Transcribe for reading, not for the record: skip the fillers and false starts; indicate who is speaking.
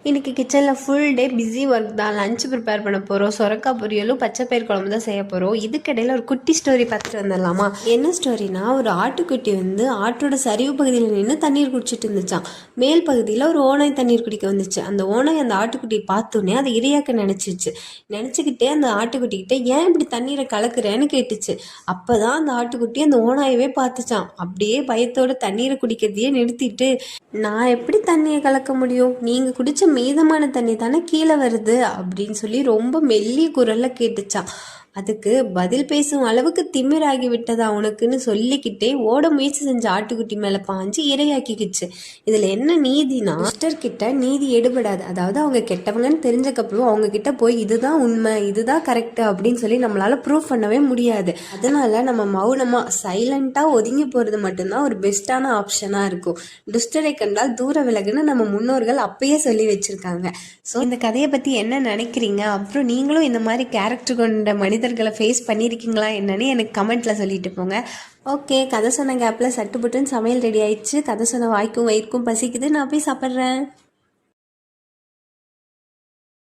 Speaker 1: இன்றைக்கி கிச்சனில் full day busy work தான். லஞ்ச் ப்ரிப்பேர் பண்ண போகிறோம். சொரக்காய் பொரியலும் பச்சைப்பயிர் குழம்பு தான் செய்ய போகிறோம். இதுக்கிடையில் ஒரு குட்டி ஸ்டோரி பார்த்துட்டு வந்துடலாமா? என்ன ஸ்டோரினா, ஒரு ஆட்டுக்குட்டி ஆட்டோட சரிவு பகுதியில் நின்று தண்ணீர் குடிச்சிட்டு இருந்துச்சான். மேல் பகுதியில் ஒரு ஓனாய் தண்ணீர் குடிக்க வந்துச்சு. அந்த ஓனாய் அந்த ஆட்டுக்குட்டியை பார்த்தோன்னே அதை இரையாக்க நினச்சிக்கிட்டே அந்த ஆட்டுக்குட்டிக்கிட்ட ஏன் இப்படி தண்ணீரை கலக்குறேன்னு கேட்டுச்சு. அப்போ தான் அந்த ஆட்டுக்குட்டி அந்த ஓனாயவே பார்த்துச்சான். அப்படியே பயத்தோட தண்ணீரை குடிக்கிறதையே நிறுத்திட்டு, நான் எப்படி தண்ணியை கலக்க முடியும், நீங்கள் குடித்த மீதமான தண்ணி தானே கீழே வருது அப்படின்னு சொல்லி ரொம்ப மெல்லிய குரலில் கேட்டுச்சான். அதுக்கு பதில் பேசும் அளவுக்கு திமிராகி விட்டதா உனக்குன்னு சொல்லிக்கிட்டே ஓட முயற்சி செஞ்ச ஆட்டுக்குட்டி மேலே பாஞ்சு இரையாக்கிக்கிச்சு. இதில் என்ன நீதினா, கிட்ட நீதி எடுபடாது. அதாவது அவங்க கெட்டவங்கன்னு தெரிஞ்சக்கப்புறம் அவங்க கிட்ட போய் இதுதான் உண்மை, இதுதான் கரெக்டு அப்படின்னு சொல்லி நம்மளால ப்ரூவ் பண்ணவே முடியாது. அதனால நம்ம மௌனமாக சைலண்டாக ஒதுங்கி போகிறது மட்டும்தான் ஒரு பெஸ்ட்டான ஆப்ஷனாக இருக்கும். துஷ்டரை கண்டால் தூர விலகுன்னு நம்ம முன்னோர்கள் அப்பயே சொல்லி வச்சிருக்காங்க. ஸோ இந்த கதையை பற்றி என்ன நினைக்கிறீங்க? அப்புறம் நீங்களும் இந்த மாதிரி கேரக்டர் கொண்ட மனிதர்களை ஃபேஸ் பண்ணியிருக்கீங்களா என்னன்னு எனக்கு கமெண்ட்டில் சொல்லிட்டு போங்க. ஓகே, கதை சொன்ன கேப்பில் சட்டுப்புட்டுன்னு சமையல் ரெடி ஆயிடுச்சு. கதை சொன்ன வாய்க்கும் வயிற்கும் பசிக்குது. நான் போய் சாப்பிட்றேன்.